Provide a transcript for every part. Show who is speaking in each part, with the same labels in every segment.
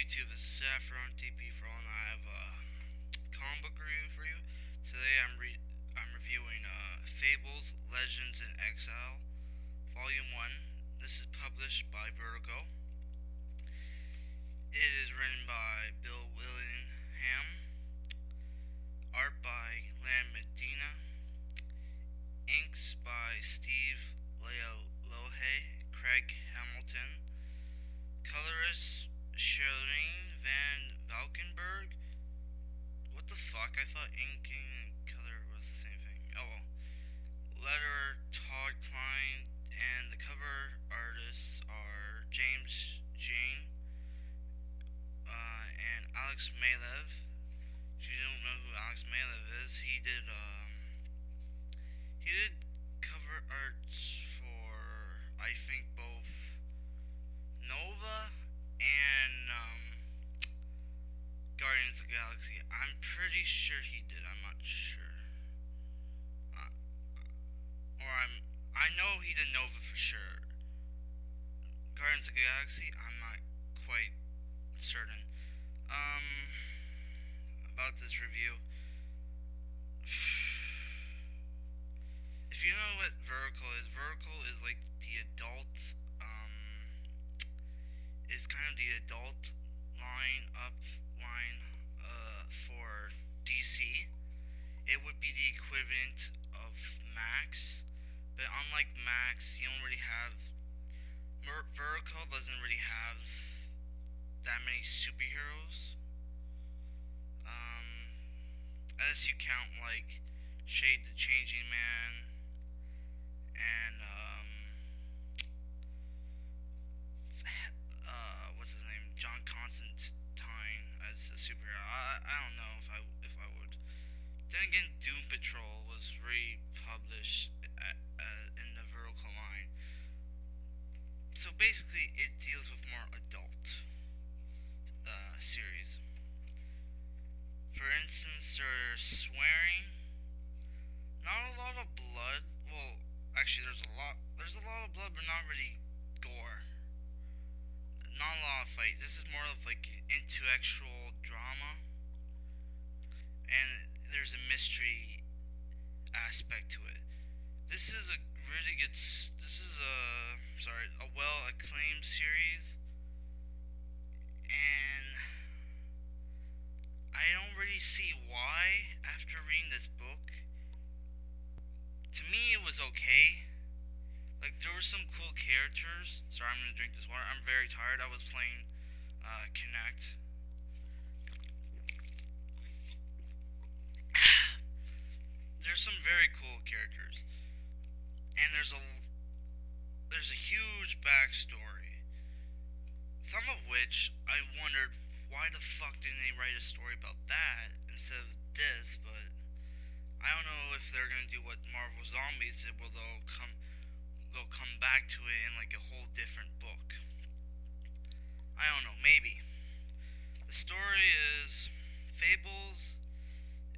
Speaker 1: YouTube? This is Saffron TP for all, and I have a comic book review for you. Today I'm reviewing Fables, Legends, and Exile, Volume 1. This is published by Vertigo. It is written by Willingham, art by Medina, inks by Steve Lohe, Craig Hamilton, colorist Charlene Van Valkenburg. What the fuck? I thought inking and color was the same thing. Oh well. Letterer Todd Klein, and the cover artists are James Jane and Alex Malev. If you don't know who Alex Malev is, he did cover arts for, I think, both Nova and Guardians of the Galaxy. I'm pretty sure he did. I'm not sure. I know he did Nova for sure. Guardians of the Galaxy, I'm not quite certain. About this review. If you know what vertical is like the adult, is kind of the adult line for DC. It would be the equivalent of Max, but unlike Max, you don't really have. Vertical doesn't really have that many superheroes. Unless you count like Shade the Changing Man and what's his name, John Constantine as a superhero. I don't know if I would. Then again, Doom Patrol was republished in the Vertical line. So basically, it deals with more adult series. For instance, there's swearing, not a lot of blood. Well, actually, there's a lot of blood, but not really gore. Not a lot of fight. This is more of like intellectual drama, and there's a mystery aspect to it. This is a really good. This is a well acclaimed series, and I don't really see why after reading this book. To me, it was okay. Like, there were some cool characters. Sorry, I'm gonna drink this water. I'm very tired. I was playing Connect. There's some very cool characters, and there's a huge backstory. Some of which I wondered, why the fuck didn't they write a story about that instead of this? But I don't know if they're gonna do what Marvel Zombies did, where they'll come back to it in like a whole different book. I don't know, maybe. The story is Fables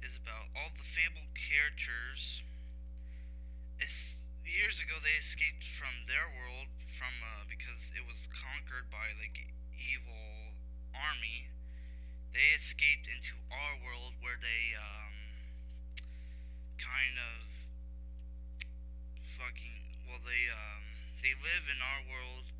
Speaker 1: is about all the Fable characters. Years ago they escaped from their world because it was conquered by like evil army. They escaped into our world where they kind of they live in our world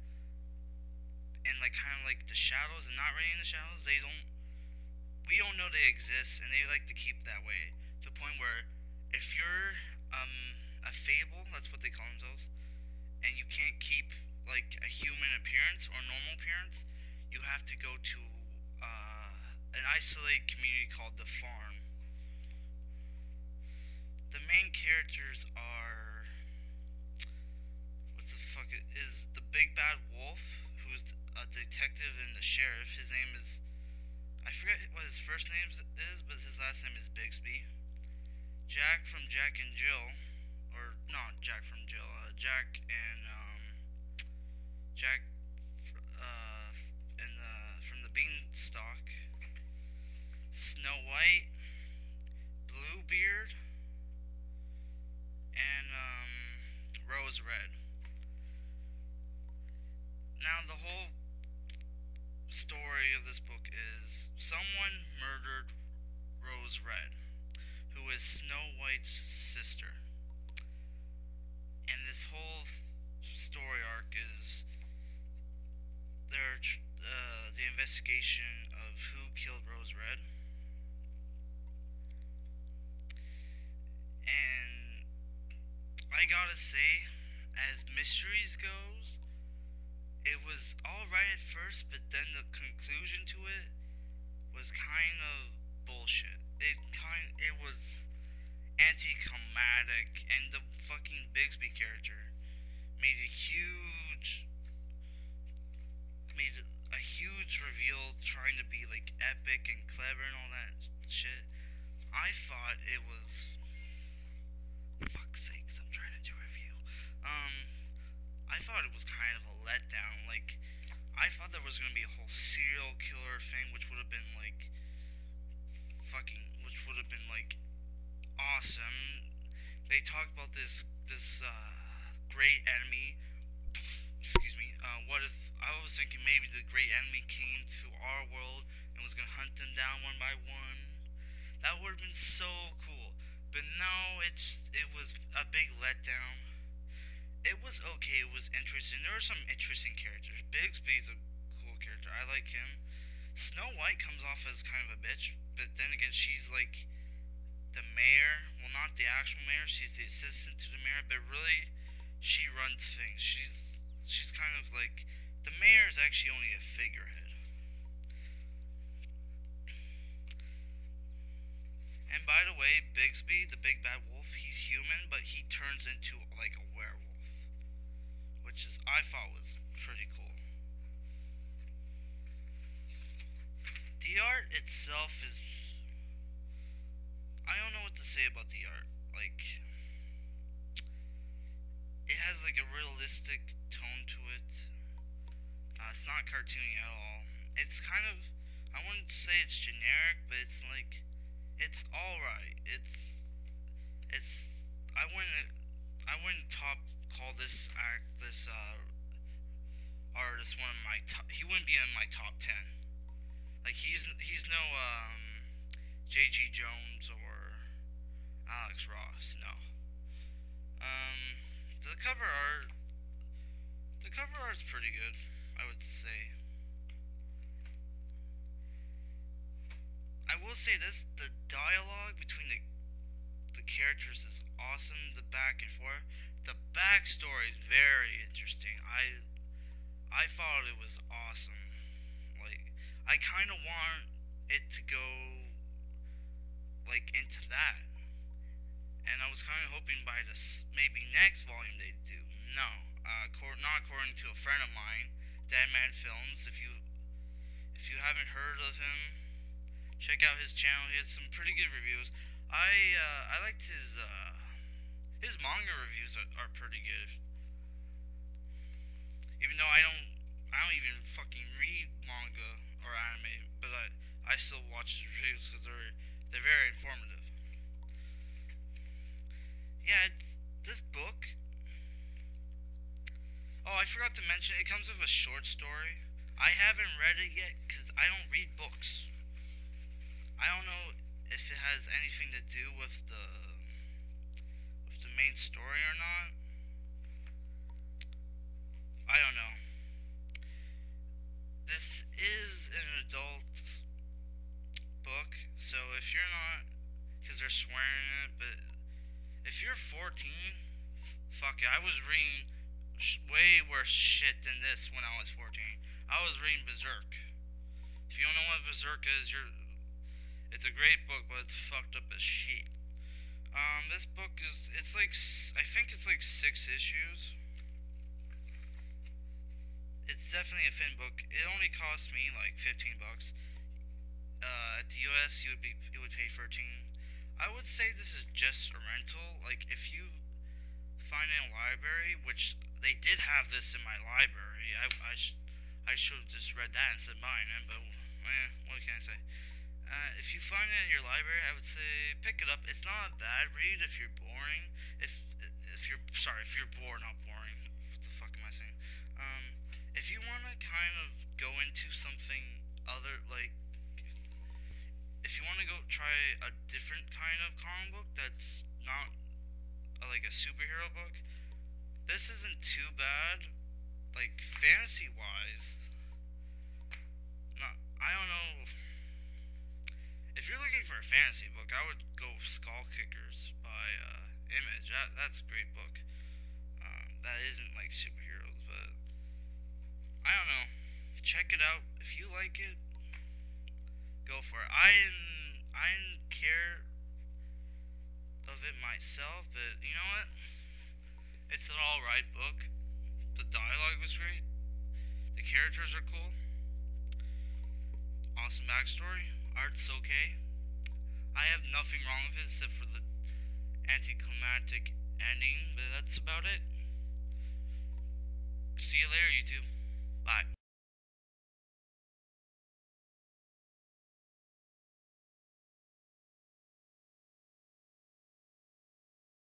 Speaker 1: in like kind of like the shadows, and not really in the shadows. We don't know they exist, and they like to keep that way, to the point where if you're a fable, that's what they call themselves, and you can't keep like a human appearance or normal appearance, you have to go to an isolated community called the farm. The main characters are is the big bad wolf, who's a detective and the sheriff. His name is, I forget what his first name is, but his last name is Bixby. Jack from Jack and Jill, or not Jack from Jill, Jack and Jack from the Beanstalk. Snow White, Bluebeard, and Rose Red. Now the whole story of this book is someone murdered Rose Red, who is Snow White's sister. And this whole story arc is the investigation of who killed Rose Red. And I gotta say, as mysteries goes, it was alright at first, but then the conclusion to it was kind of bullshit. It was anticlimactic, and the fucking Bigsby character made a huge made a huge reveal, trying to be like epic and clever and all that shit. I thought it was, fuck's sakes, I'm trying to do a review. I thought it was kind of a letdown. Like, I thought there was gonna be a whole serial killer thing, which would have been like which would have been like awesome. They talked about this great enemy. Excuse me. What if I was thinking maybe the great enemy came to our world and was gonna hunt them down one by one? That would have been so cool. But no, it was a big letdown. It was okay. It was interesting. There were some interesting characters. Bigsby's a cool character. I like him. Snow White comes off as kind of a bitch, but then again, she's like the mayor. Well, not the actual mayor. She's the assistant to the mayor, but really, she runs things. She's kind of like, the mayor is actually only a figurehead. And by the way, Bigsby, the big bad wolf, he's human, but he turns into like a werewolf, which is, I thought was pretty cool. The art itself is, I don't know what to say about the art. Like, it has like a realistic tone to it. It's not cartoony at all. It's kind of, I wouldn't say it's generic, but it's like, it's alright. I wouldn't call this artist one of my top. He wouldn't be in my top 10. Like, he's no J.G. Jones or Alex Ross. No. The cover art's pretty good, I would say. I will say this: the dialogue between the characters is awesome. The back and forth, the backstory is very interesting. I thought it was awesome. Like, I kind of want it to go like into that, and I was kind of hoping by this maybe next volume they do. No, not according to a friend of mine, Dead Man Films. If you haven't heard of him, check out his channel. He has some pretty good reviews. I liked his manga reviews are pretty good. Even though I don't even fucking read manga or anime, but I still watch his reviews because they're very informative. Yeah, this book. Oh, I forgot to mention, it comes with a short story. I haven't read it yet because I don't read books. I don't know if it has anything to do with the main story or not. I don't know. This is an adult book, so if you're not, because they're swearing in it, but if you're 14, fuck it. I was reading way worse shit than this when I was 14. I was reading Berserk. If you don't know what Berserk is, it's a great book, but it's fucked up as shit. This book it's like, I think it's like 6 issues. It's definitely a thin book. It only cost me like $15. At the US, it would pay 13. I would say this is just a rental. Like, if you find it in a library, which they did have this in my library, I should have just read that instead of buying it. But what can I say? If you find it in your library, I would say pick it up. It's not a bad read if you're boring. If you're bored, not boring. What the fuck am I saying? If you want to kind of go into something a other like if you want to go try a different kind of comic book that's not like a superhero book, this isn't too bad. Like fantasy wise, not I don't know. If you're looking for a fantasy book, I would go Skull Kickers by Image. That's a great book. That isn't like superheroes, but I don't know. Check it out. If you like it, go for it. I didn't care of it myself, but you know what? It's an alright book. The dialogue was great. The characters are cool. Awesome backstory. Art's okay. I have nothing wrong with it except for the anticlimactic ending, but that's about it. See you later, YouTube. Bye.